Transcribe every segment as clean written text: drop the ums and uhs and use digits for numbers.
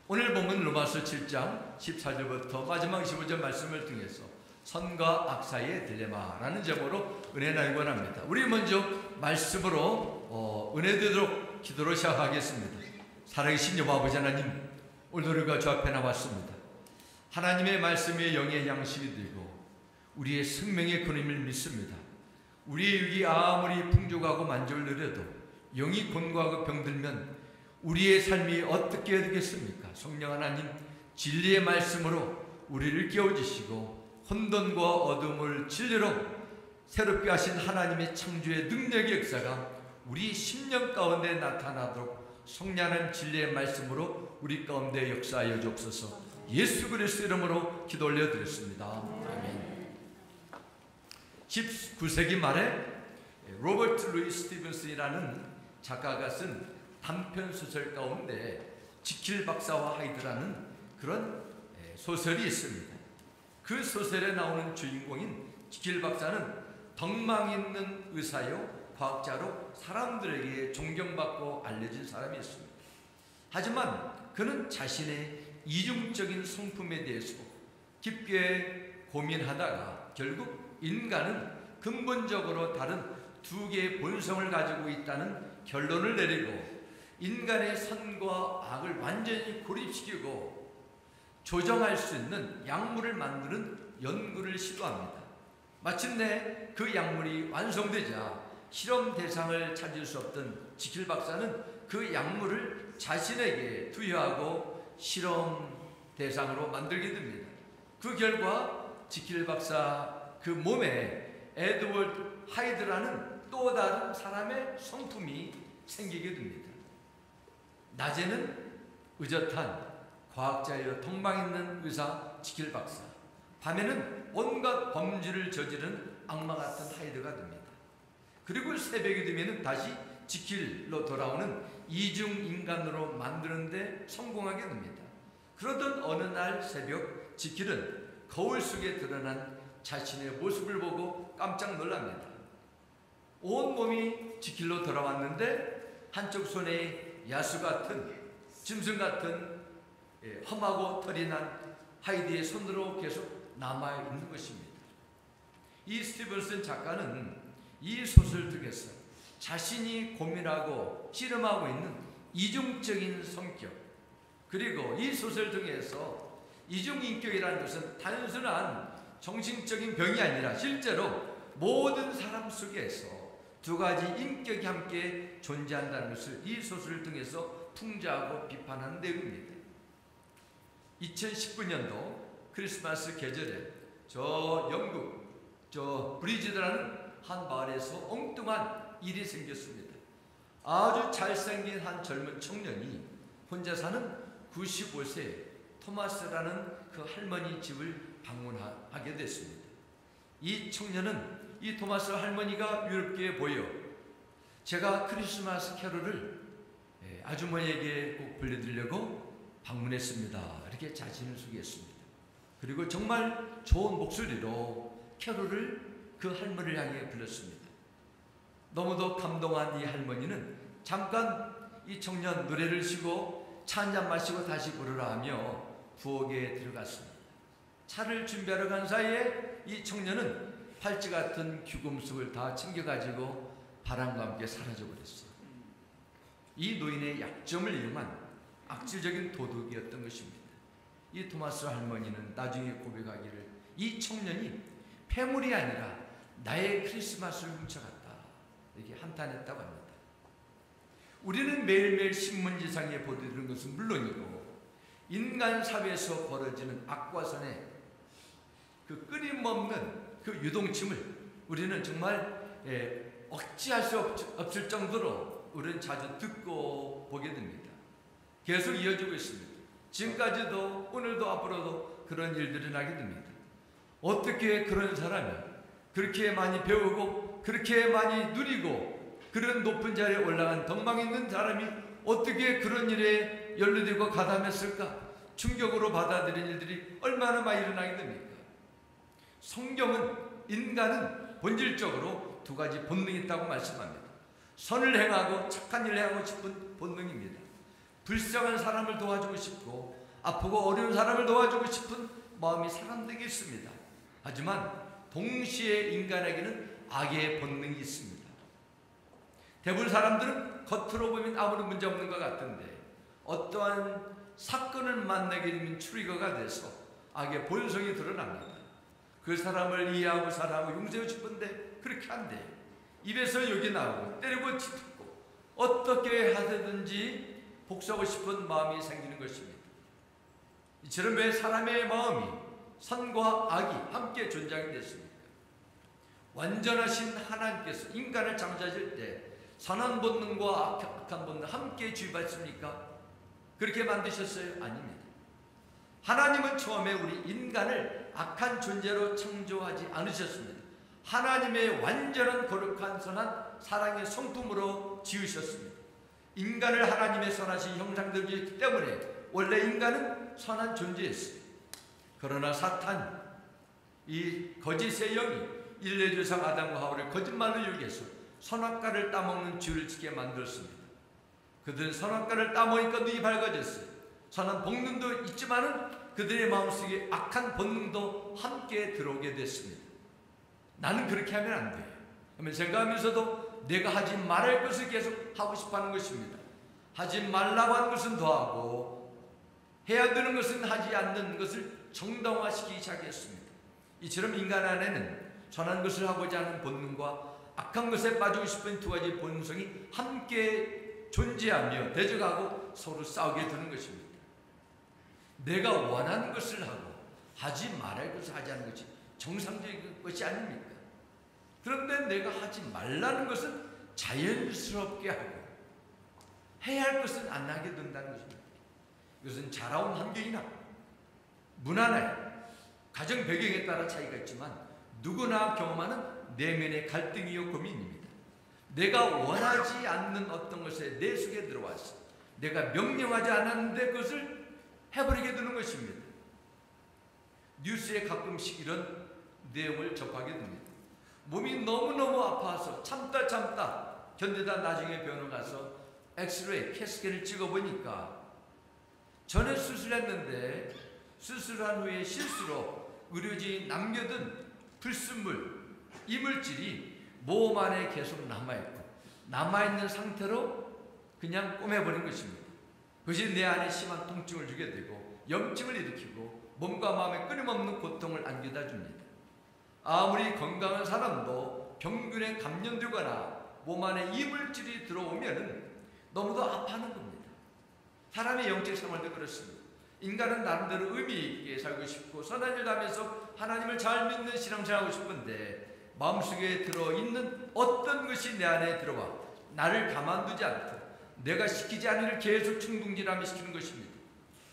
오늘 본문 로마서 7장 14절부터 마지막 15절 말씀을 통해서 선과 악 사이의 딜레마라는 제목으로 은혜 나누기 원합니다. 우리 먼저 말씀으로 은혜 되도록 기도로 시작하겠습니다. 살아계신 여호와 아버지 하나님, 오늘 우리가 주 앞에 나왔습니다. 하나님의 말씀이 영의 양식이 되고 우리의 생명의 근원임을 믿습니다. 우리의 육이 아무리 풍족하고 만족을 누려도 영이 곤고하고 병들면 우리의 삶이 어떻게 되겠습니까? 성령 하나님, 진리의 말씀으로 우리를 깨워주시고 혼돈과 어둠을 진리로 새롭게 하신 하나님의 창조의 능력의 역사가 우리 심령 가운데 나타나도록 성령 하나님 진리의 말씀으로 우리 가운데 역사하여 주옵소서. 예수 그리스도 이름으로 기도 올려드렸습니다. 아멘. 19세기 말에 로버트 루이 스티븐슨이라는 작가가 쓴 단편 소설 가운데 지킬 박사와 하이드라는 그런 소설이 있습니다. 그 소설에 나오는 주인공인 지킬 박사는 덕망 있는 의사요 과학자로 사람들에게 존경받고 알려진 사람이었습니다. 하지만 그는 자신의 이중적인 성품에 대해서 깊게 고민하다가 결국 인간은 근본적으로 다른 두 개의 본성을 가지고 있다는 결론을 내리고 인간의 선과 악을 완전히 고립시키고 조정할 수 있는 약물을 만드는 연구를 시도합니다. 마침내 그 약물이 완성되자 실험 대상을 찾을 수 없던 지킬 박사는 그 약물을 자신에게 투여하고 실험 대상으로 만들게 됩니다. 그 결과 지킬 박사 그 몸에 에드워드 하이드라는 또 다른 사람의 성품이 생기게 됩니다. 낮에는 의젓한 과학자여 덕망 있는 의사 지킬 박사, 밤에는 온갖 범죄를 저지른 악마 같은 하이드가 됩니다. 그리고 새벽이 되면 다시 지킬로 돌아오는 이중 인간으로 만드는데 성공하게 됩니다. 그러던 어느 날 새벽, 지킬은 거울 속에 드러난 자신의 모습을 보고 깜짝 놀랍니다. 온 몸이 지킬로 돌아왔는데 한쪽 손에 야수 같은 짐승 같은 험하고 털이 난 하이드의 손으로 계속 남아있는 것입니다. 이 스티븐슨 작가는 이 소설 중에서 자신이 고민하고 씨름하고 있는 이중적인 성격, 그리고 이 소설 중에서 이중인격이라는 것은 단순한 정신적인 병이 아니라 실제로 모든 사람 속에서 두 가지 인격이 함께 존재한다는 것을 이 소설을 통해서 풍자하고 비판하는 내용입니다. 2019년도 크리스마스 계절에 영국 브리즈드라는 한 마을에서 엉뚱한 일이 생겼습니다. 아주 잘생긴 한 젊은 청년이 혼자 사는 95세 토마스라는 그 할머니 집을 방문하게 됐습니다. 이 청년은 이 토마스 할머니가 유럽게 보여 제가 크리스마스 캐롤을 아주머니에게 꼭 불러드리려고 방문했습니다. 이렇게 자신을 소개했습니다. 그리고 정말 좋은 목소리로 캐롤을 그 할머니를 향해 불렀습니다. 너무도 감동한 이 할머니는 잠깐 이 청년 노래를 쉬고 차 한잔 마시고 다시 부르라 하며 부엌에 들어갔습니다. 차를 준비하러 간 사이에 이 청년은 팔찌 같은 귀금속을 다 챙겨가지고 바람과 함께 사라져버렸어요. 이 노인의 약점을 이용한 악질적인 도둑이었던 것입니다. 이 토마스 할머니는 나중에 고백하기를 이 청년이 폐물이 아니라 나의 크리스마스를 훔쳐갔다 이렇게 한탄했다고 합니다. 우리는 매일매일 신문지상에 보도되는 것은 물론이고 인간 사회에서 벌어지는 악과 선의 그 끊임없는 그 유동침을 우리는 정말 억제할 수 없을 정도로 우리는 자주 듣고 보게 됩니다. 계속 이어지고 있습니다. 지금까지도 오늘도 앞으로도 그런 일들이 나게 됩니다. 어떻게 그런 사람이 그렇게 많이 배우고 그렇게 많이 누리고 그런 높은 자리에 올라간 덕망 있는 사람이 어떻게 그런 일에 연루되고 가담했을까? 충격으로 받아들인 일들이 얼마나 많이 일어나게 됩니까? 성경은 인간은 본질적으로 두 가지 본능이 있다고 말씀합니다. 선을 행하고 착한 일을 행하고 싶은 본능입니다. 불쌍한 사람을 도와주고 싶고 아프고 어려운 사람을 도와주고 싶은 마음이 사람들에게 있습니다. 하지만 동시에 인간에게는 악의 본능이 있습니다. 대부분 사람들은 겉으로 보면 아무런 문제 없는 것 같은데 어떠한 사건을 만나게 되면 트리거가 돼서 악의 본성이 드러납니다. 그 사람을 이해하고 사랑하고 용서하고 싶은데 그렇게 안 돼요. 입에서 욕이 나오고 때리고 짚고 어떻게 하든지 복수하고 싶은 마음이 생기는 것입니다. 이처럼 왜 사람의 마음이 선과 악이 함께 존재하게 됐습니까? 완전하신 하나님께서 인간을 창조하실 때 선한 본능과 악한 본능 함께 주입하셨습니까? 그렇게 만드셨어요? 아닙니다. 하나님은 처음에 우리 인간을 악한 존재로 창조하지 않으셨습니다. 하나님의 완전한 거룩한 선한 사랑의 성품으로 지으셨습니다. 인간을 하나님의 선하신 형상대로 지었기 때문에 원래 인간은 선한 존재였어요. 그러나 사탄, 이 거짓의 영이 인類조상 아담과 하와를 거짓말로 유혹해서 선악과를 따먹는 죄를 짓게 만들었습니다. 그들은 선악과를 따먹으니까 눈이 밝아졌어요. 선한 본능도 있지만은 그들의 마음속에 악한 본능도 함께 들어오게 됐습니다. 나는 그렇게 하면 안 돼. 하면 생각하면서도 내가 하지 말할 것을 계속 하고 싶어 하는 것입니다. 하지 말라고 하는 것은 더하고 해야 되는 것은 하지 않는 것을 정당화시키기 시작했습니다. 이처럼 인간 안에는 선한 것을 하고자 하는 본능과 악한 것에 빠지고 싶은 두 가지 본성이 함께 존재하며 대적하고 서로 싸우게 되는 것입니다. 내가 원하는 것을 하고 하지 말아야 할 것을 하지 않는 것이 정상적인 것이 아닙니까? 그런데 내가 하지 말라는 것은 자연스럽게 하고 해야 할 것은 안 하게 된다는 것입니다. 이것은 자라온 환경이나 문화나 가정 배경에 따라 차이가 있지만 누구나 경험하는 내면의 갈등이요 고민입니다. 내가 원하지 않는 어떤 것에 내 속에 들어왔어. 내가 명령하지 않았는데 그것을 해버리게 되는 것입니다. 뉴스에 가끔씩 이런 내용을 접하게 됩니다. 몸이 너무너무 아파서 참다 견디다 나중에 병원 가서 엑스레이, 캐스켓을 찍어보니까 전에 수술했는데 수술한 후에 실수로 의료진이 남겨둔 불순물, 이물질이 몸 안에 계속 남아있고 남아있는 상태로 그냥 꼬매버린 것입니다. 그것이 내 안에 심한 통증을 주게 되고 염증을 일으키고 몸과 마음에 끊임없는 고통을 안겨다 줍니다. 아무리 건강한 사람도 병균에 감염되거나 몸 안에 이물질이 들어오면 너무도 아파하는 겁니다. 사람의 영적 생활도 그렇습니다. 인간은 나름대로 의미 있게 살고 싶고 선한 일 하면서 하나님을 잘 믿는 신앙생활 하고 싶은데 마음속에 들어있는 어떤 것이 내 안에 들어와 나를 가만두지 않고 내가 시키지 않은 일을 계속 충동질하며 시키는 것입니다.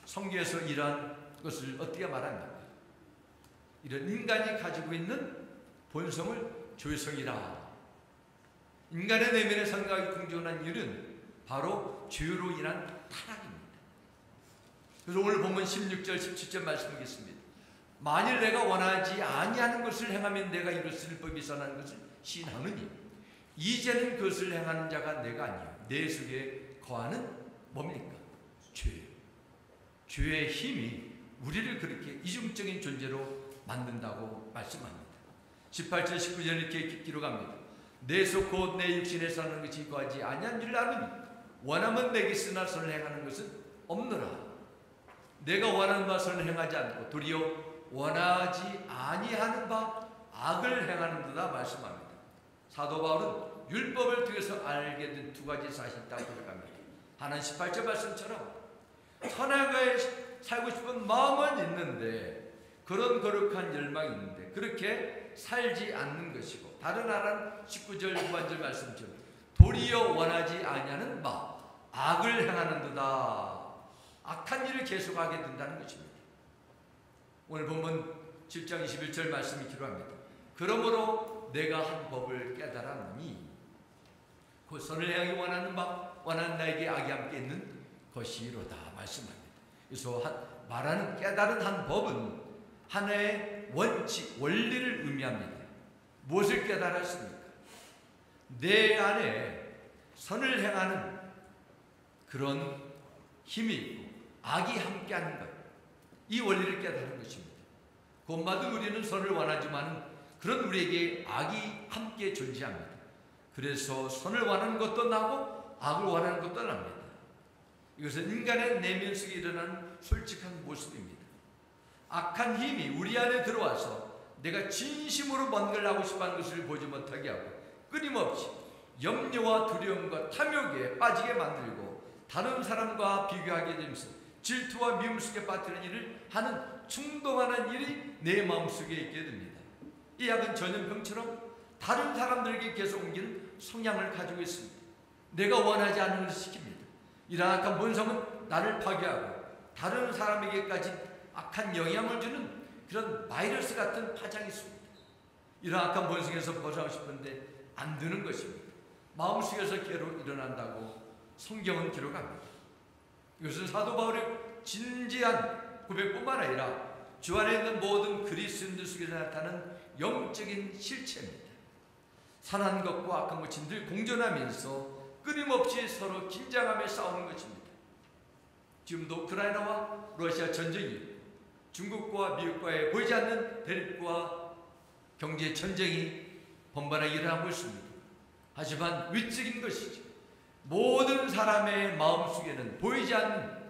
성경에서 이러한 것을 어떻게 말합니까? 이런 인간이 가지고 있는 본성을 죄성이라. 인간의 내면의 생각이 궁전한 일은 바로 죄로 인한 타락입니다. 그래서 오늘 보면 16절 17절 말씀하겠습니다. 만일 내가 원하지 아니하는 것을 행하면 내가 이룰 수 있는 법이 선한 것을 시인하느니 이제는 그것을 행하는 자가 내가 아니요 내 속에 거하는 뭡니까? 죄. 죄의 힘이 우리를 그렇게 이중적인 존재로 만든다고 말씀합니다. 18절 19절 이렇게 기록합니다. 내 속 곧 내 육신에 사는 것이 거하지 아니한 줄 아느니 원하면 내게 쓰나 선을 행하는 것은 없노라. 내가 원하는 바 선을 행하지 않고 도리어 원하지 아니하는 바 악을 행하는도다 말씀합니다. 사도 바울은 율법을 통해서 알게 된 두 가지 사실이 있다고 고백합니다. 하나는 18절 말씀처럼 선하게 살고 싶은 마음은 있는데 그런 거룩한 열망이 있는데 그렇게 살지 않는 것이고 다른 하나는 19절 후반절 말씀처럼 도리어 원하지 아니하는 바 악을 행하는도다. 악한 일을 계속하게 된다는 것입니다. 오늘 본문 7장 21절 말씀이 기록합니다. 그러므로 내가 한 법을 깨달았느니 그 선을 행하기 원하는 바 원하는 나에게 악이 함께 있는 것이로다 말씀합니다. 그래서 말하는 깨달은 한 법은 하나의 원칙, 원리를 의미합니다. 무엇을 깨달았습니까? 내 안에 선을 행하는 그런 힘이 있고 악이 함께하는 것, 이 원리를 깨달은 것입니다. 구원받은 우리는 선을 원하지만 그런 우리에게 악이 함께 존재합니다. 그래서 선을 원하는 것도 나고 악을 원하는 것도 납니다. 이것은 인간의 내면 속에 일어나는 솔직한 모습입니다. 악한 힘이 우리 안에 들어와서 내가 진심으로 뭔가를 하고 싶어하는 것을 보지 못하게 하고 끊임없이 염려와 두려움과 탐욕에 빠지게 만들고 다른 사람과 비교하게 되면서 질투와 미움 속에 빠뜨리는 일을 하는 충동하는 일이 내 마음속에 있게 됩니다. 이 악은 전염병처럼 다른 사람들에게 계속 옮기는 성향을 가지고 있습니다. 내가 원하지 않는 것을 시킵니다. 이러한 악한 본성은 나를 파괴하고 다른 사람에게까지 악한 영향을 주는 그런 바이러스 같은 파장이 있습니다. 이러한 악한 본성에서 벗어나고 싶은데 안 되는 것입니다. 마음속에서 괴로 일어난다고 성경은 기록합니다. 이것은 사도 바울의 진지한 고백뿐만 아니라 주 안에 있는 모든 그리스도인들 속에서 나타나는 영적인 실체입니다. 선한 것과 악한 것이 늘 공존하면서 끊임없이 서로 긴장하며 싸우는 것입니다. 지금도 우크라이나와 러시아 전쟁이 중국과 미국과의 보이지 않는 대립과 경제 전쟁이 번번하게 일어나고 있습니다. 하지만 위적인 것이죠. 모든 사람의 마음속에는 보이지 않는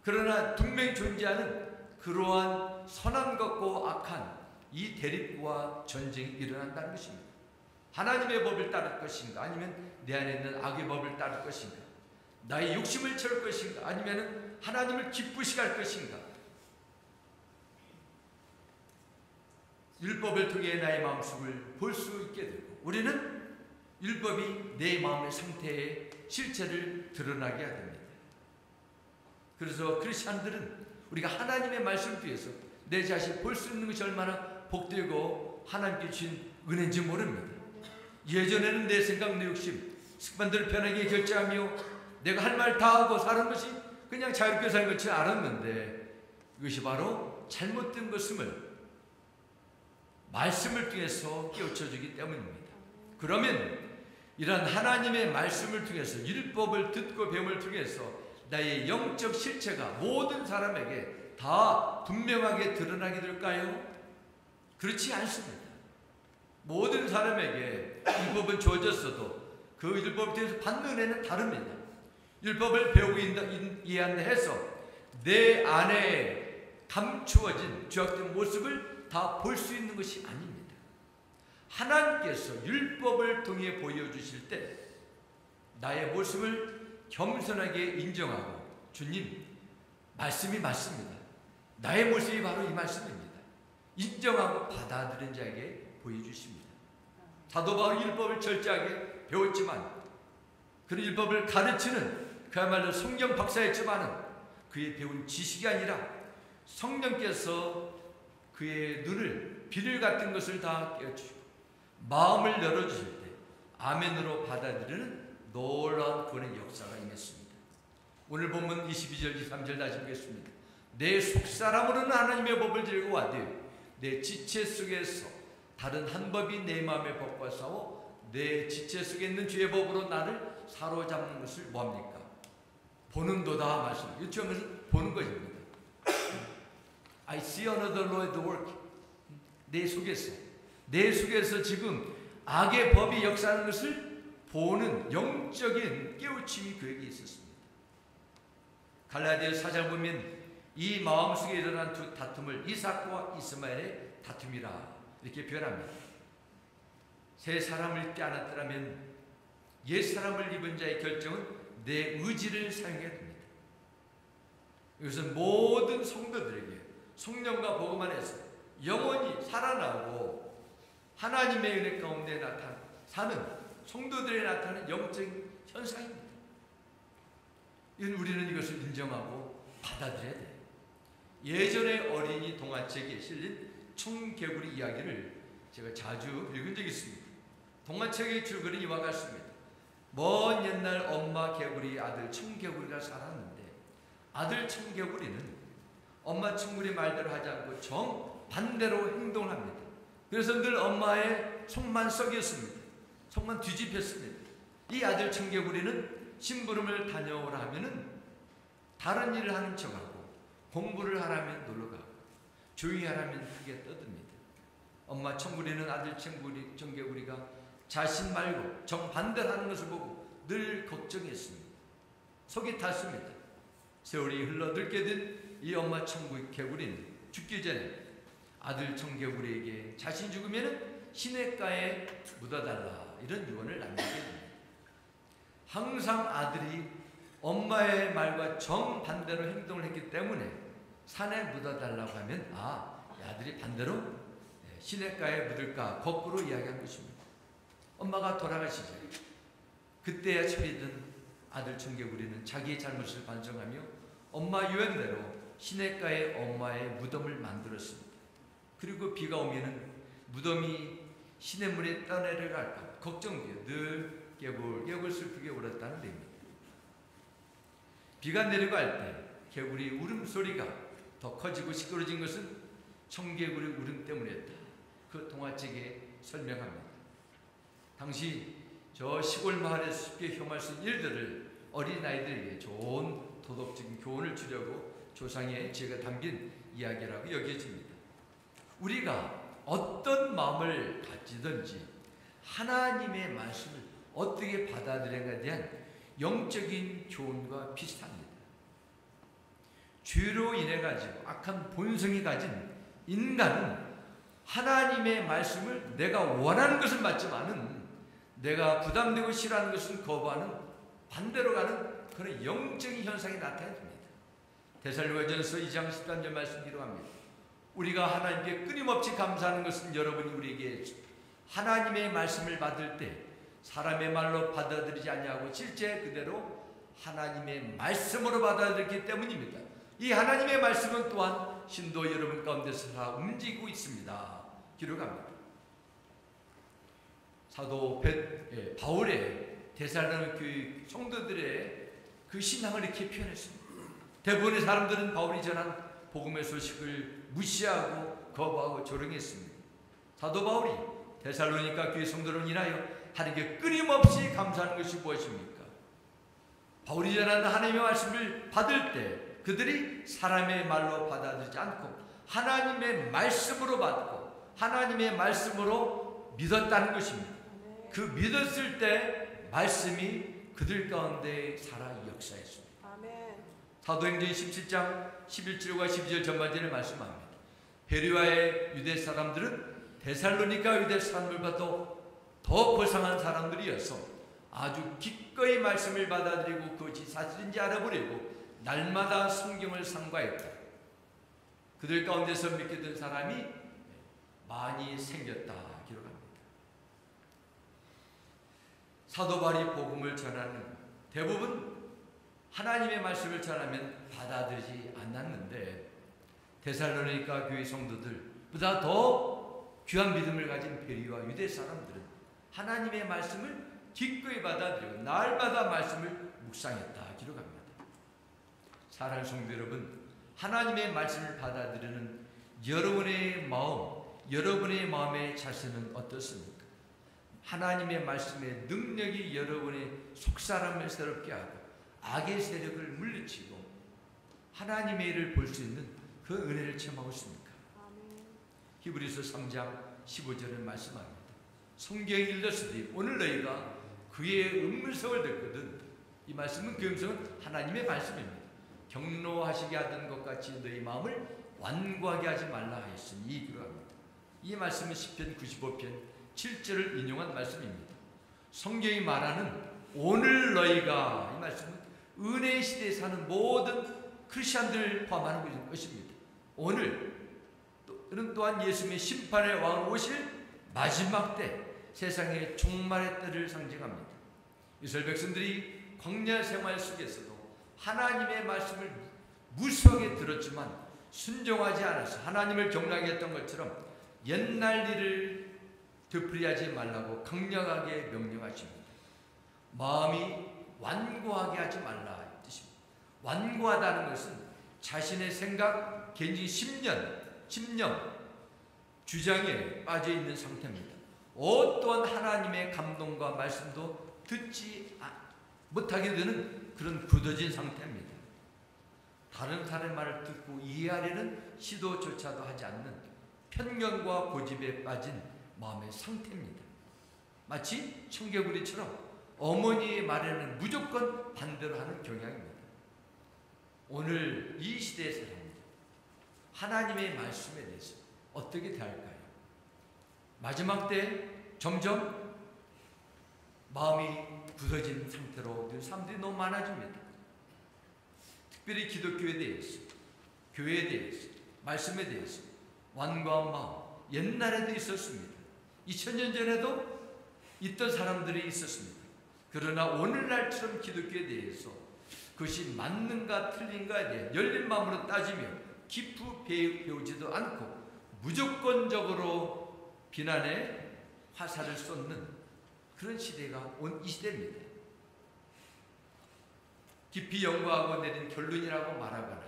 그러나 분명히 존재하는 그러한 선한 것과 악한 이 대립과 전쟁이 일어난다는 것입니다. 하나님의 법을 따를 것인가 아니면 내 안에 있는 악의 법을 따를 것인가, 나의 욕심을 채울 것인가 아니면 하나님을 기쁘시게 할 것인가. 율법을 통해 나의 마음속을 볼 수 있게 되고 우리는 율법이 내 마음의 상태의 실체를 드러나게 합니다. 그래서 크리스찬들은 우리가 하나님의 말씀 뒤에서 내 자신을 볼 수 있는 것이 얼마나 복되고 하나님께 주신 은혜인지 모릅니다. 예전에는 내 생각, 내 욕심, 습관들을 편하게 결제하며 내가 할 말 다 하고 사는 것이 그냥 자유롭게 사는 것을 알았는데 이것이 바로 잘못된 것임을 말씀을 통해서 깨우쳐주기 때문입니다. 그러면 이런 하나님의 말씀을 통해서 율법을 듣고 배움을 통해서 나의 영적 실체가 모든 사람에게 다 분명하게 드러나게 될까요? 그렇지 않습니다. 모든 사람에게 율법은 주어졌어도 그 율법을 통해서 받는 은혜는 다릅니다. 율법을 배우고 이해한다 해서 내 안에 감추어진 죄악된 모습을 다 볼 수 있는 것이 아닙니다. 하나님께서 율법을 통해 보여주실 때 나의 모습을 겸손하게 인정하고 주님, 말씀이 맞습니다. 나의 모습이 바로 이 말씀입니다. 인정하고 받아들인 자에게 보여주십니다. 사도 바울이 율법을 철저하게 배웠지만 그 율법을 가르치는 그야말로 성경 박사였지만 그의 배운 지식이 아니라 성령께서 그의 눈을 비늘 같은 것을 다 깨워주시고 마음을 열어주실 때 아멘으로 받아들이는 놀라운 구원의 역사가 임했습니다. 오늘 본문 22절 23절 다시 보겠습니다. 내 속사람으로는 하나님의 법을 들고 와되 내 지체 속에서 다른 한 법이 내 마음에 법과 싸워 내 지체 속에 있는 죄의 법으로 나를 사로잡는 것을 뭐합니까? 보는도다 말씀. 이 중요한 것은 보는 것입니다. I see another law at work. 내 속에서 지금 악의 법이 역사하는 것을 보는 영적인 깨우침이 그에게 있었습니다. 갈라디아서 4장 보면 이 마음속에 일어난 두 다툼을 이삭과 이스마엘의 다툼이라 이렇게 표현합니다. 새 사람을 입지 않았더라면 옛 사람을 입은 자의 결정은 내 의지를 사용해야 됩니다. 이것은 모든 성도들에게 성령과 복음 안에서 영원히 살아나고 하나님의 은혜 가운데 사는 성도들에 나타나는 영적인 현상입니다. 우리는 이것을 인정하고 받아들여야 돼요. 예전에 어린이 동화책에 실린 청개구리 이야기를 제가 자주 읽은 적이 있습니다. 동화책의 줄거리는 이와 같습니다. 먼 옛날 엄마 개구리 아들 청개구리가 살았는데 아들 청개구리는 엄마 청개구리 말대로 하지 않고 정반대로 행동을 합니다. 그래서 늘 엄마의 속만 썩였습니다. 속만 뒤집혔습니다. 이 아들 청개구리는 심부름을 다녀오라 하면은 다른 일을 하는 척하고 공부를 하라면 놀러가고 조용히 하라면 크게 떠듭니다. 엄마 청구리는 아들 청개구리가 자신 말고 정반대를 하는 것을 보고 늘 걱정했습니다. 속이 탔습니다. 세월이 흘러 늙게 된 이 엄마 청개구리는 죽기 전에 아들 청개구리에게 자신 죽으면 시냇가에 묻어달라 이런 유언을 남기게 됩니다. 항상 아들이 엄마의 말과 정반대로 행동을 했기 때문에 산에 묻어달라고 하면 아들이 반대로 시냇가에 묻을까 거꾸로 이야기한 것입니다. 엄마가 돌아가시죠. 그때야 철이 든 아들 청개구리는 자기의 잘못을 반성하며 엄마 유언대로 시냇가에 엄마의 무덤을 만들었습니다. 그리고 비가 오면은 무덤이 시냇물에 떠내려갈까 걱정되어 늘 개굴개굴 슬프게 울었다는 얘기입니다. 비가 내려갈 때 개구리 울음소리가 더 커지고 시끄러진 것은 청개구리 울음 때문이었다. 그 동화책에 설명합니다. 당시 저 시골 마을에서 쉽게 혐오할 수 있는 일들을 어린아이들에게 좋은 도덕적인 교훈을 주려고 조상의 지혜가 담긴 이야기라고 여겨집니다. 우리가 어떤 마음을 가지든지 하나님의 말씀을 어떻게 받아들이는가에 대한 영적인 교훈과 비슷합니다. 죄로 인해 가지고 악한 본성이 가진 인간은 하나님의 말씀을 내가 원하는 것은 맞지만은 내가 부담되고 싫어하는 것은 거부하는 반대로 가는 그런 영적인 현상이 나타납니다. 데살로니가전서 2장 13절 말씀 기록합니다. 우리가 하나님께 끊임없이 감사하는 것은 여러분이 우리에게 하나님의 말씀을 받을 때 사람의 말로 받아들이지 않냐고 실제 그대로 하나님의 말씀으로 받아들였기 때문입니다. 이 하나님의 말씀은 또한 신도 여러분 가운데서 다 움직이고 있습니다. 기록합니다. 사도 바울의 데살로니가 교회 성도들의 그 신앙을 이렇게 표현했습니다. 대부분의 사람들은 바울이 전한 복음의 소식을 무시하고 거부하고 조롱했습니다. 사도 바울이 데살로니가 교회 성도를 인하여 하나님께 끊임없이 감사하는 것이 무엇입니까? 바울이 전하는 하나님의 말씀을 받을 때 그들이 사람의 말로 받아들이지 않고 하나님의 말씀으로 받고 하나님의 말씀으로 믿었다는 것입니다. 그 믿었을 때 말씀이 그들 가운데 살아 역사했습니다. 사도행전 17장 11절과 12절 전반전에 말씀합니다. 베레아의 유대 사람들은 데살로니가 유대 사람들보다 더 불쌍한 사람들이어서 아주 기꺼이 말씀을 받아들이고 그것이 사실인지 알아보려고 날마다 성경을 상고했다. 그들 가운데서 믿게 된 사람이 많이 생겼다 기록합니다. 사도 바울이 복음을 전하는 대부분 하나님의 말씀을 전하면 받아들이지 않았는데 데살로니가 교회 성도들보다 더 귀한 믿음을 가진 베레아와 유대 사람들은 하나님의 말씀을 기꺼이 받아들이고 날마다 말씀을 묵상했다 기록합니다. 사랑하는 성도 여러분, 하나님의 말씀을 받아들이는 여러분의 마음, 여러분의 마음의 자세는 어떻습니까? 하나님의 말씀의 능력이 여러분의 속사람을 새롭게 하고 악의 세력을 물리치고 하나님의 일을 볼 수 있는 그 은혜를 체험하고 있습니까? 히브리서 3장 15절에 말씀합니다. 성경에 읽었으니 오늘 너희가 그의 음성을 듣거든. 이 말씀은 그 음성은 하나님의 말씀입니다. 경노하시게 하던 것 같이 너희 마음을 완고하게 하지 말라 하였으니 기록합니다. 이 말씀은 시편 95편 7절을 인용한 말씀입니다. 성경이 말하는 오늘 너희가 이 말씀은 은혜의 시대에 사는 모든 크리스천들을 포함하는 것입니다. 오늘은 또한 예수님의 심판의 왕으로 오실 마지막 때 세상의 종말의 때를 상징합니다. 이스라엘 백성들이 광야 생활 속에서도 하나님의 말씀을 무수하게 들었지만 순종하지 않아서 하나님을 경락하게 했던 것처럼 옛날 일을 되풀이하지 말라고 강력하게 명령하십니다. 마음이 완고하게 하지 말라 이 뜻입니다. 완고하다는 것은 자신의 생각, 개인적인 심령, 주장에 빠져 있는 상태입니다. 어떠한 하나님의 감동과 말씀도 듣지 못하게 되는 그런 굳어진 상태입니다. 다른 사람의 말을 듣고 이해하려는 시도조차도 하지 않는 편견과 고집에 빠진 마음의 상태입니다. 마치 청개구리처럼 어머니의 말에는 무조건 반대로 하는 경향입니다. 오늘 이 시대의 사람들, 하나님의 말씀에 대해서 어떻게 대할까요? 마지막 때 점점 마음이 굳어진 상태로 늘 사람들이 너무 많아집니다. 특별히 기독교에 대해서, 교회에 대해서, 말씀에 대해서 완고한 마음, 옛날에도 있었습니다. 2000년 전에도 있던 사람들이 있었습니다. 그러나 오늘날처럼 기독교에 대해서 그것이 맞는가 틀린가에 대해 열린 마음으로 따지며 깊이 배우지도 않고 무조건적으로 비난의 화살을 쏟는 그런 시대가 온 이 시대입니다. 깊이 연구하고 내린 결론이라고 말하거나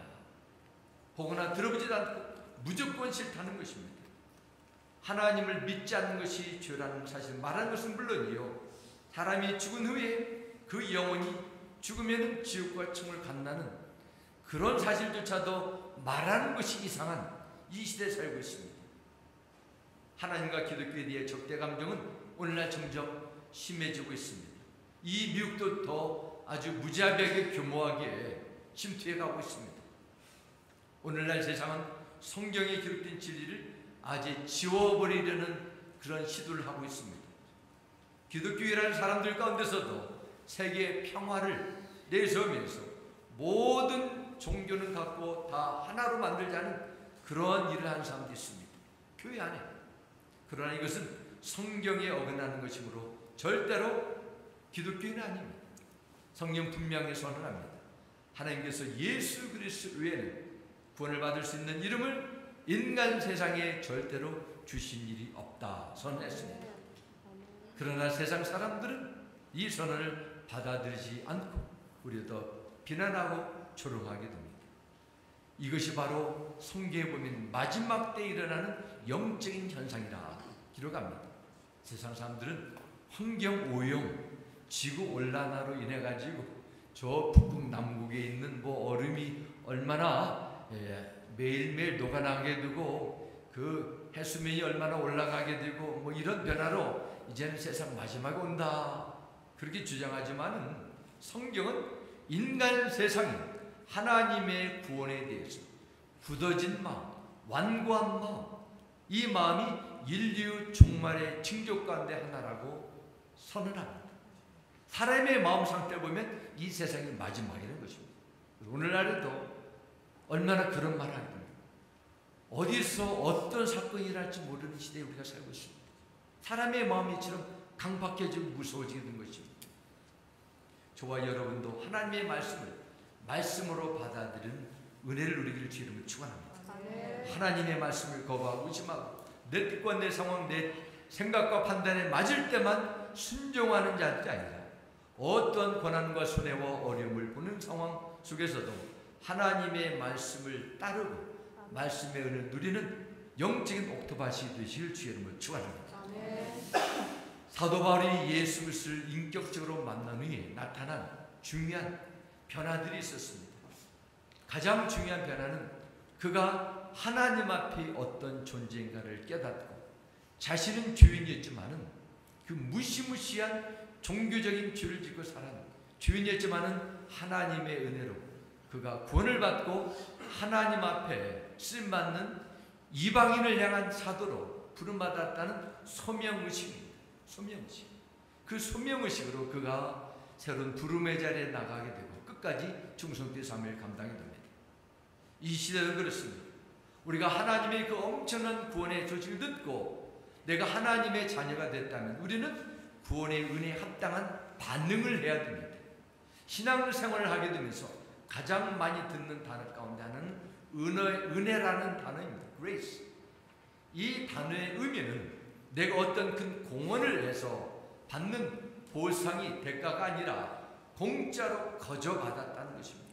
혹은 들어보지도 않고 무조건 싫다는 것입니다. 하나님을 믿지 않는 것이 죄라는 사실을 말하는 것은 물론이요, 사람이 죽은 후에 그 영혼이 죽으면 지옥과 천국을 간다는 그런 사실조차도 말하는 것이 이상한 이 시대에 살고 있습니다. 하나님과 기독교에 대해 적대 감정은 오늘날 점점 심해지고 있습니다. 이 미국도 더 아주 무자비하게 교모하게 침투해 가고 있습니다. 오늘날 세상은 성경에 기록된 진리를 아주 지워버리려는 그런 시도를 하고 있습니다. 기독교인이라는 사람들 가운데서도 세계의 평화를 내세우면서 모든 종교는 갖고 다 하나로 만들자는 그런 일을 하는 사람도 있습니다. 교회 안에. 그러나 이것은 성경에 어긋나는 것이므로 절대로 기독교인은 아닙니다. 성경 분명히 선언합니다. 하나님께서 예수 그리스도 외에는 구원을 받을 수 있는 이름을 인간 세상에 절대로 주신 일이 없다 선언했습니다. 그러나 세상 사람들은 이 선언을 받아들이지 않고 우리를 더 비난하고 조롱하게 됩니다. 이것이 바로 성경에 보면 마지막 때에 일어나는 영적인 현상이라 기록합니다. 세상 사람들은 환경 오염, 지구 온난화로 인해 가지고 저 북극 남극에 있는 얼음이 얼마나 매일매일 녹아나게 되고 그 해수면이 얼마나 올라가게 되고 이런 변화로 이제는 세상 마지막이 온다 그렇게 주장하지만은 성경은 인간 세상이 하나님의 구원에 대해서 굳어진 마음, 완고한 마음, 이 마음이 인류 종말의 징조 가운데 하나라고 선언합니다. 사람의 마음 상태를 보면 이 세상이 마지막이라는 것입니다. 오늘날에도 얼마나 그런 말을 합니다. 어디서 어떤 사건이 일어날지 모르는 시대에 우리가 살고 있습니다. 사람의 마음이 이처럼 강박해지고 무서워지게 된 것입니다. 저와 여러분도 하나님의 말씀을 말씀으로 받아들이는 은혜를 누리기를 주 이름으로 축원합니다. 하나님의 말씀을 거부하고 의심하고 내 뜻과 내 상황, 내 생각과 판단에 맞을 때만 순종하는 자들이 아니라 어떤 고난과 손해와 어려움을 보는 상황 속에서도 하나님의 말씀을 따르고 말씀의 은혜를 누리는 영적인 옥토밭이 되실 주 이름으로 축원합니다. 사도 바울이 예수 그리스도를 인격적으로 만난 후에 나타난 중요한 변화들이 있었습니다. 가장 중요한 변화는 그가 하나님 앞에 어떤 존재인가를 깨닫고 자신은 죄인이었지만은 그 무시무시한 종교적인 죄를 짓고 살아는 죄인이었지만은 하나님의 은혜로 그가 구원을 받고 하나님 앞에 쓰임받는 이방인을 향한 사도로 부름받았다는 소명의식입니다. 소명의식. 그 소명의식으로 그가 새로운 부름의 자리에 나가게 되고 끝까지 충성된 삶을 감당해 됩니다. 이 시대는 그렇습니다. 우리가 하나님의 그 엄청난 구원의 소식을 듣고 내가 하나님의 자녀가 됐다면 우리는 구원의 은혜에 합당한 반응을 해야 됩니다. 신앙생활을 하게 되면서 가장 많이 듣는 단어 가운데 하나는 은혜라는 단어입니다. grace. 이 단어의 의미는 내가 어떤 큰 공헌을 해서 받는 보상이 대가가 아니라 공짜로 거저 받았다는 것입니다.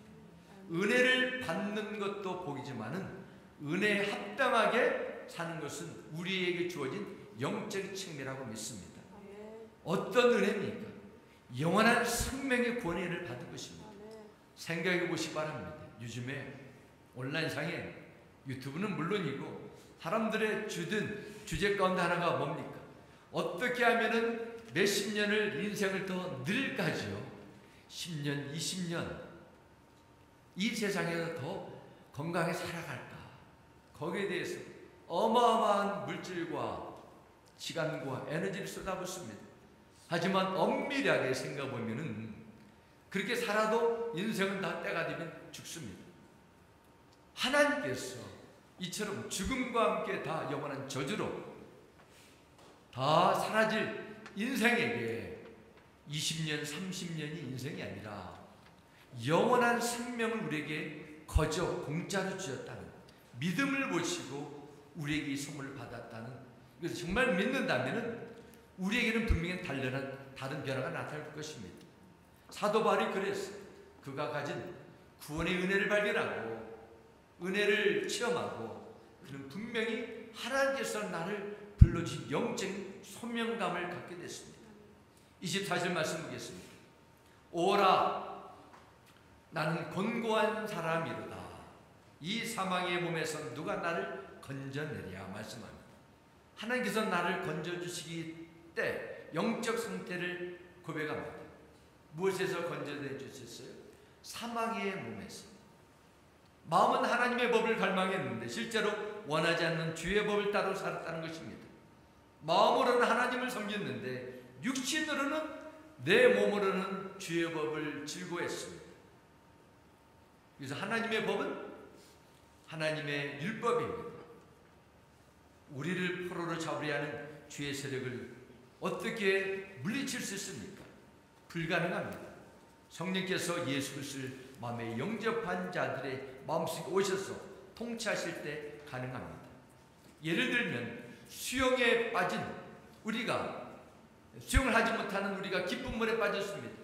은혜를 받는 것도 복이지만은 은혜에 합당하게 사는 것은 우리에게 주어진 영적 책임이라고 믿습니다. 어떤 은혜입니까? 영원한 생명의 권위를 받은 것입니다. 생각해 보시기 바랍니다. 요즘에 온라인상에 유튜브는 물론이고 사람들의 주된 주제 가운데 하나가 뭡니까? 어떻게 하면은 몇십 년을 인생을 더 늘까지요? 10년, 20년 이 세상에서 더 건강하게 살아갈까? 거기에 대해서 어마어마한 물질과 시간과 에너지를 쏟아붓습니다. 하지만 엄밀하게 생각해보면은 그렇게 살아도 인생은 다 때가 되면 죽습니다. 하나님께서 이처럼 죽음과 함께 다 영원한 저주로 다 사라질 인생에게 20년, 30년이 인생이 아니라 영원한 생명을 우리에게 거저 공짜로 주셨다는 믿음을 보시고 우리에게 이 선물을 받았다는, 그래서 정말 믿는다면 우리에게는 분명히 다른 변화가 나타날 것입니다. 사도 바울이 그랬어요. 그가 가진 구원의 은혜를 발견하고 은혜를 체험하고 그는 분명히 하나님께서 나를 불러주신 영적인 소명감을 갖게 됐습니다. 24절 말씀 보겠습니다. 오라 나는 곤고한 사람이로다. 이 사망의 몸에서 누가 나를 건져내랴 말씀합니다. 하나님께서 나를 건져주시기 때 영적 상태를 고백합니다. 무엇에서 건져내 주셨어요? 사망의 몸에서. 마음은 하나님의 법을 갈망했는데 실제로 원하지 않는 주의 법을 따로 살았다는 것입니다. 마음으로는 하나님을 섬겼는데 육신으로는 내 몸으로는 주의 법을 즐거워했습니다. 그래서 하나님의 법은 하나님의 율법입니다. 우리를 포로로 잡으려 하는 주의 세력을 어떻게 물리칠 수 있습니까? 불가능합니다. 성령께서 예수 그리스도를 마음에 영접한 자들의 마음속에 오셔서 통치하실 때 가능합니다. 예를 들면 수영에 빠진 우리가, 수영을 하지 못하는 우리가 깊은 물에 빠졌습니다.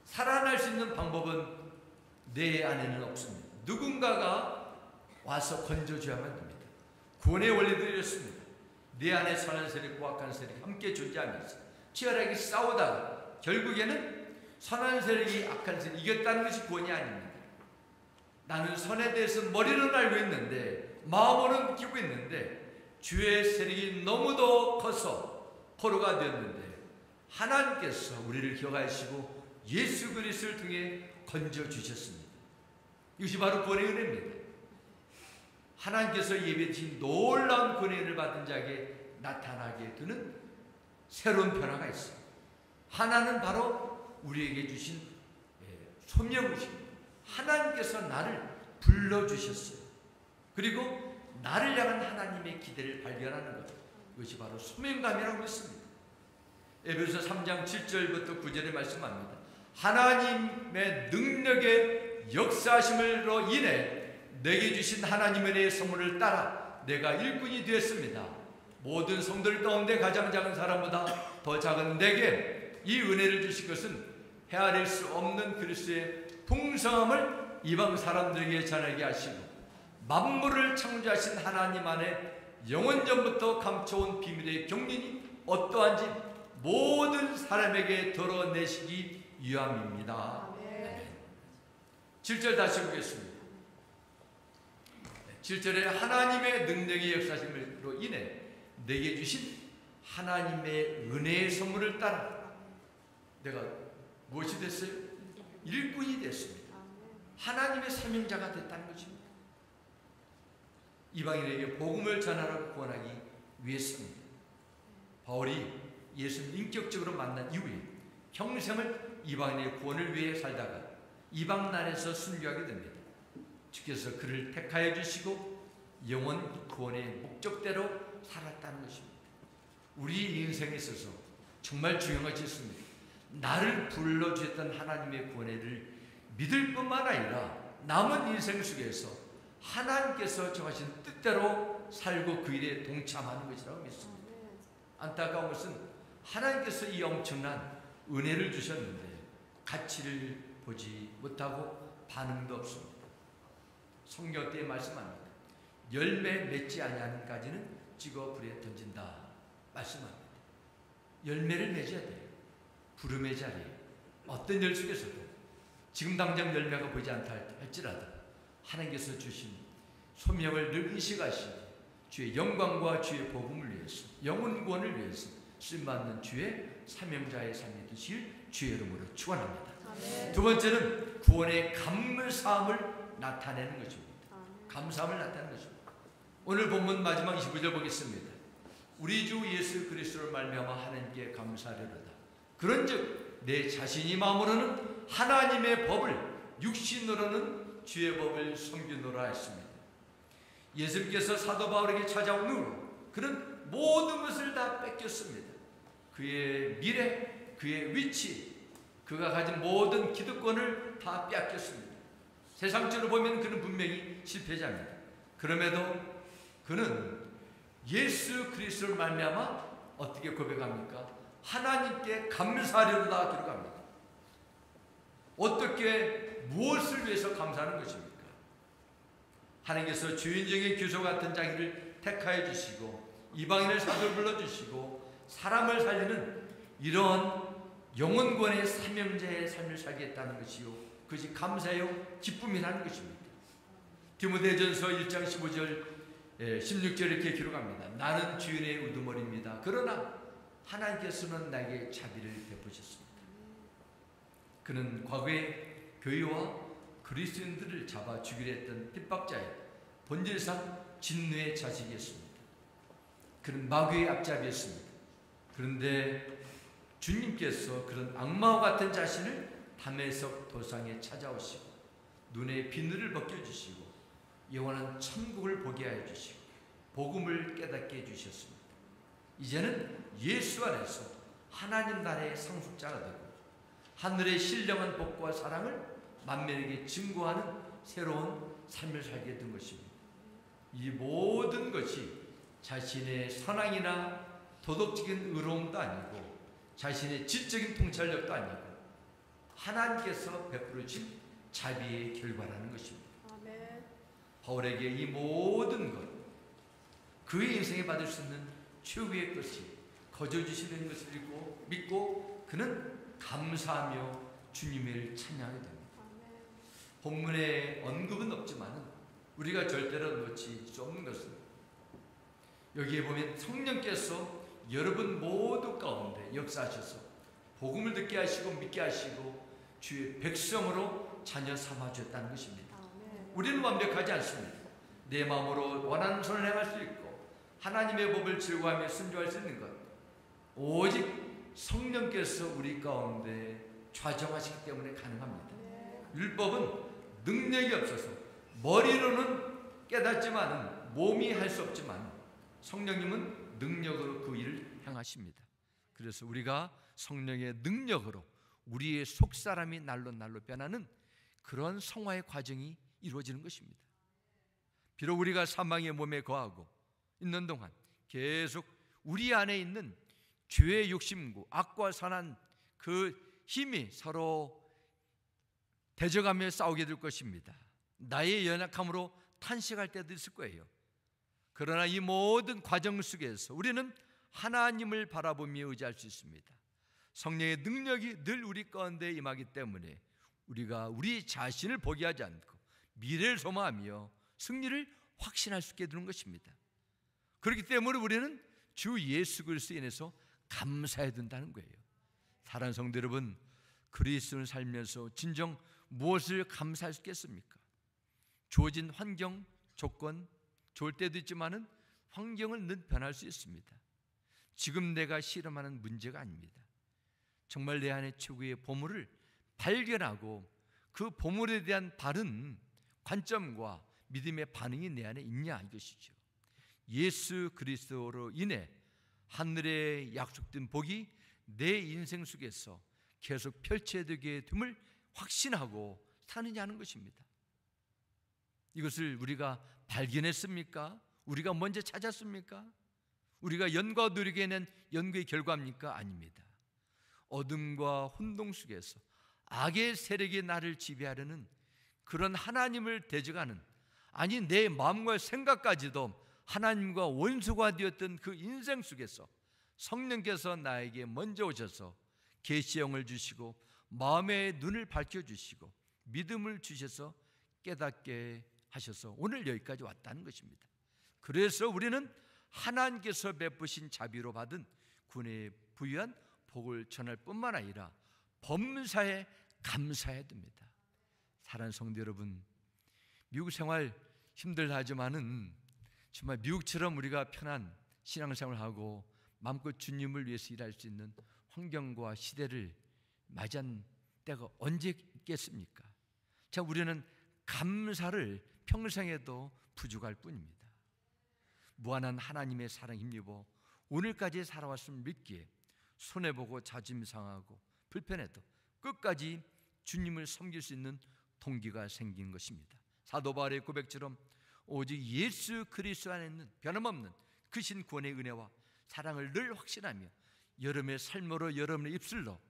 살아날 수 있는 방법은 내 안에는 없습니다. 누군가가 와서 건져줘야만 됩니다. 구원의 원리도 이렇습니다. 내 안에 선한 세력과 악한 세력이 함께 존재하면서 치열하게 싸우다가 결국에는 선한 세력이 악한 세력이 이겼다는 것이 구원이 아닙니다. 나는 선에 대해서 머리로는 알고 있는데 마음으로는 느끼고 있는데 주의 세력이 너무도 커서 포로가 되었는데 하나님께서 우리를 기억하시고 예수 그리스도를 통해 건져주셨습니다. 이것이 바로 구원의 은혜입니다. 하나님께서 예배드린 놀라운 구원의 은혜를 받은 자에게 나타나게 되는 새로운 변화가 있습니다. 하나는 바로 우리에게 주신 소명이십니다. 하나님께서 나를 불러주셨어요. 그리고 나를 향한 하나님의 기대를 발견하는 것, 이것이 바로 소명감이라고 믿습니다. 에베소서 3장 7절부터 9절에 말씀합니다. 하나님의 능력의 역사하심으로 인해 내게 주신 하나님의 은혜의 선물을 따라 내가 일꾼이 되었습니다. 모든 성도들 가운데 가장 작은 사람보다 더 작은 내게 이 은혜를 주신 것은 헤아릴 수 없는 그리스도의 풍성함을 이방 사람들에게 전하게 하시고 만물을 창조하신 하나님 안에 영원전부터 감춰온 비밀의 경륜이 어떠한지 모든 사람에게 드러내시기 위함입니다. 아멘. 7절 다시 보겠습니다. 7절에 하나님의 능력의 역사심으로 인해 내게 주신 하나님의 은혜의 선물을 따라 내가 무엇이 됐어요? 일꾼이 됐습니다. 하나님의 사명자가 됐다는 것입니다. 이방인에게 복음을 전하라고 구원하기 위해서입니다. 바울이 예수를 인격적으로 만난 이후에 평생을 이방인의 구원을 위해 살다가 이방 나라에서 순교하게 됩니다. 주께서 그를 택하여 주시고 영원 구원의 목적대로 살았다는 것입니다. 우리 인생에 있어서 정말 중요한 것이 있습니다. 나를 불러주셨던 하나님의 구원을 믿을 뿐만 아니라 남은 인생 속에서 하나님께서 정하신 뜻대로 살고 그 일에 동참하는 것이라고 믿습니다. 안타까운 것은 하나님께서 이 엄청난 은혜를 주셨는데 가치를 보지 못하고 반응도 없습니다. 성경 때에 말씀합니다. 열매 맺지 아니하는까지는 찍어 불에 던진다 말씀합니다. 열매를 맺어야 돼요. 부름의 자리에 어떤 일 속에서도 지금 당장 열매가 보이지 않다 할지라도 하나님께서 주신 소명을 늘 의식하시고 주의 영광과 주의 복음을 위해서, 영혼 구원을 위해서 쓰임받는 주의 사명자의 삶이 되실 주의 이름으로 축원합니다. 두 번째는 구원의 감사함을 나타내는 것입니다. 감사함을 나타내는 것입니다. 오늘 본문 마지막 25절 보겠습니다. 우리 주 예수 그리스도를 말미암아 하나님께 감사하려다. 그런즉 내 자신이 마음으로는 하나님의 법을, 육신으로는 주의 법을 섬기노라 했습니다. 예수님께서 사도 바울에게 찾아온 후 그는 모든 것을 다 뺏겼습니다. 그의 미래, 그의 위치, 그가 가진 모든 기득권을 다 빼앗겼습니다. 세상적으로 보면 그는 분명히 실패자입니다. 그럼에도 그는 예수 그리스도를 말미암아 어떻게 고백합니까? 하나님께 감사하려다 기록합니다. 어떻게, 무엇을 위해서 감사하는 것입니까? 하나님께서 주인적인 규소 같은 자기를 택하여 주시고 이방인을 사도를 불러주시고 사람을 살리는 이런 영혼권의 사명자의 삶을 살겠다는 것이요, 그것이 감사요 기쁨이라는 것입니다. 디모데전서 1장 15절 16절 이렇게 기록합니다. 나는 주인의 우두머리입니다. 그러나 하나님께서는 나에게 자비를 베푸셨습니다. 그는 과거에 교회와 그리스도인들을 잡아 죽이려 했던 핍박자의 본질상 진노의 자식이었습니다. 그는 마귀의 앞잡이였습니다. 그런데 주님께서 그런 악마와 같은 자신을 담에석 도상에 찾아오시고 눈의 비늘을 벗겨주시고 영원한 천국을 보게 하여 주시고 복음을 깨닫게 해주셨습니다. 이제는 예수 안에서 하나님 나라의 상속자가 되고 하늘의 신령한 복과 사랑을 만민에게 증거하는 새로운 삶을 살게 된 것입니다. 이 모든 것이 자신의 선앙이나 도덕적인 의로움도 아니고 자신의 지적인 통찰력도 아니고 하나님께서 베풀어 주신 자비의 결과라는 것입니다. 아멘. 바울에게 이 모든 것, 그의 인생에 받을 수 있는 최후의 것이 거저 주시는 것을 믿고 그는 감사하며 주님을 찬양하게 됩니다. 아멘. 본문에 언급은 없지만 우리가 절대로 놓지 수 없는 것은 여기에 보면 성령께서 여러분 모두 가운데 역사하셔서 복음을 듣게 하시고 믿게 하시고 주의 백성으로 자녀 삼아주셨다는 것입니다. 우리는 완벽하지 않습니다. 내 마음으로 원하는 선을 행할 수 있고 하나님의 법을 즐거워하며 순종할 수 있는 것, 오직 성령께서 우리 가운데 좌정하시기 때문에 가능합니다. 율법은 능력이 없어서 머리로는 깨닫지만 몸이 할 수 없지만 성령님은 능력으로 그 일을 행하십니다. 그래서 우리가 성령의 능력으로 우리의 속사람이 날로 변하는 그런 성화의 과정이 이루어지는 것입니다. 비록 우리가 사망의 몸에 거하고 있는 동안 계속 우리 안에 있는 죄의 욕심과 악과 선한 그 힘이 서로 대적하며 싸우게 될 것입니다. 나의 연약함으로 탄식할 때도 있을 거예요. 그러나 이 모든 과정 속에서 우리는 하나님을 바라보며 의지할 수 있습니다. 성령의 능력이 늘 우리 가운데 임하기 때문에 우리가 우리 자신을 포기하지 않고 미래를 소망하며 승리를 확신할 수 있게 되는 것입니다. 그렇기 때문에 우리는 주 예수 그리스도에 인해서 감사해야 된다는 거예요. 사랑하는 성도 여러분, 그리스도를 살면서 진정 무엇을 감사할 수 있겠습니까? 주어진 환경, 조건, 좋을 때도 있지만은 환경은 늘 변할 수 있습니다. 지금 내가 실험하는 문제가 아닙니다. 정말 내 안에 최고의 보물을 발견하고 그 보물에 대한 바른 관점과 믿음의 반응이 내 안에 있냐, 이것이죠. 예수 그리스도로 인해 하늘에 약속된 복이 내 인생 속에서 계속 펼쳐지게 됨을 확신하고 사느냐는 것입니다. 이것을 우리가 발견했습니까? 우리가 먼저 찾았습니까? 우리가 연구와 노력에 낸 연구의 결과입니까? 아닙니다. 어둠과 혼동 속에서 악의 세력이 나를 지배하려는 그런 하나님을 대적하는, 아니 내 마음과 생각까지도 하나님과 원수가 되었던 그 인생 속에서 성령께서 나에게 먼저 오셔서 계시의 영을 주시고 마음의 눈을 밝혀주시고 믿음을 주셔서 깨닫게 하셔서 오늘 여기까지 왔다는 것입니다. 그래서 우리는 하나님께서 베푸신 자비로 받은 구원에 부유한 복을 전할 뿐만 아니라 범사에 감사해야 됩니다. 사랑하는 성도 여러분, 미국 생활 힘들다 하지만은 정말 미국처럼 우리가 편한 신앙생활을 하고 마음껏 주님을 위해서 일할 수 있는 환경과 시대를 맞이한 때가 언제 있겠습니까? 자, 우리는 감사를 평생에도 부족할 뿐입니다. 무한한 하나님의 사랑 힘입어 오늘까지 살아왔음을 믿기에 손해보고 자존심 상하고 불편해도 끝까지 주님을 섬길 수 있는 동기가 생긴 것입니다. 사도 바울의 고백처럼 오직 예수 그리스도 안에 있는 변함없는 크신 구원의 은혜와 사랑을 늘 확신하며 여러분의 삶으로, 여러분의 입술로,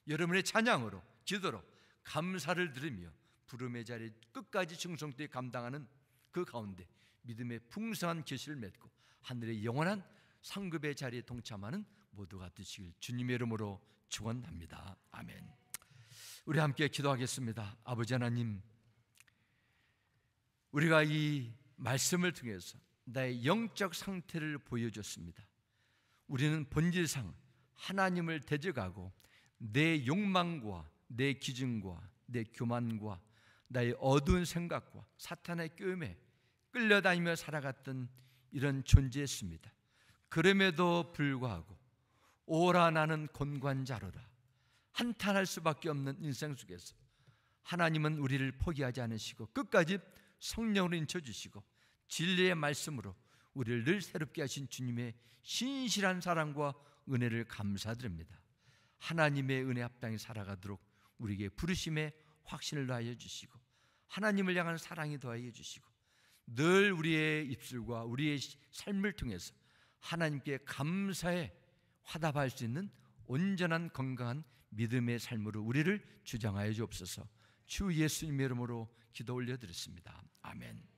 여러분의 찬양으로, 기도로 감사를 드리며 부름의 자리에 끝까지 충성되게 감당하는 그 가운데 믿음의 풍성한 결실을 맺고 하늘의 영원한 상급의 자리에 동참하는 모두가 되시길 주님의 이름으로 축원합니다. 아멘. 우리 함께 기도하겠습니다. 아버지 하나님, 우리가 이 말씀을 통해서 나의 영적 상태를 보여줬습니다. 우리는 본질상 하나님을 대적하고 내 욕망과 내 기준과 내 교만과 나의 어두운 생각과 사탄의 꾀임에 끌려다니며 살아갔던 이런 존재였습니다. 그럼에도 불구하고 오라 나는 곤관자로라 한탄할 수밖에 없는 인생 속에서 하나님은 우리를 포기하지 않으시고 끝까지 성령으로 인쳐주시고 진리의 말씀으로 우리를 늘 새롭게 하신 주님의 신실한 사랑과 은혜를 감사드립니다. 하나님의 은혜 합당히 살아가도록 우리에게 부르심의 확신을 더하여 주시고 하나님을 향한 사랑이 더하여 주시고 늘 우리의 입술과 우리의 삶을 통해서 하나님께 감사에 화답할 수 있는 온전한 건강한 믿음의 삶으로 우리를 주장하여 주옵소서. 주 예수님의 이름으로 기도 올려드렸습니다. 아멘.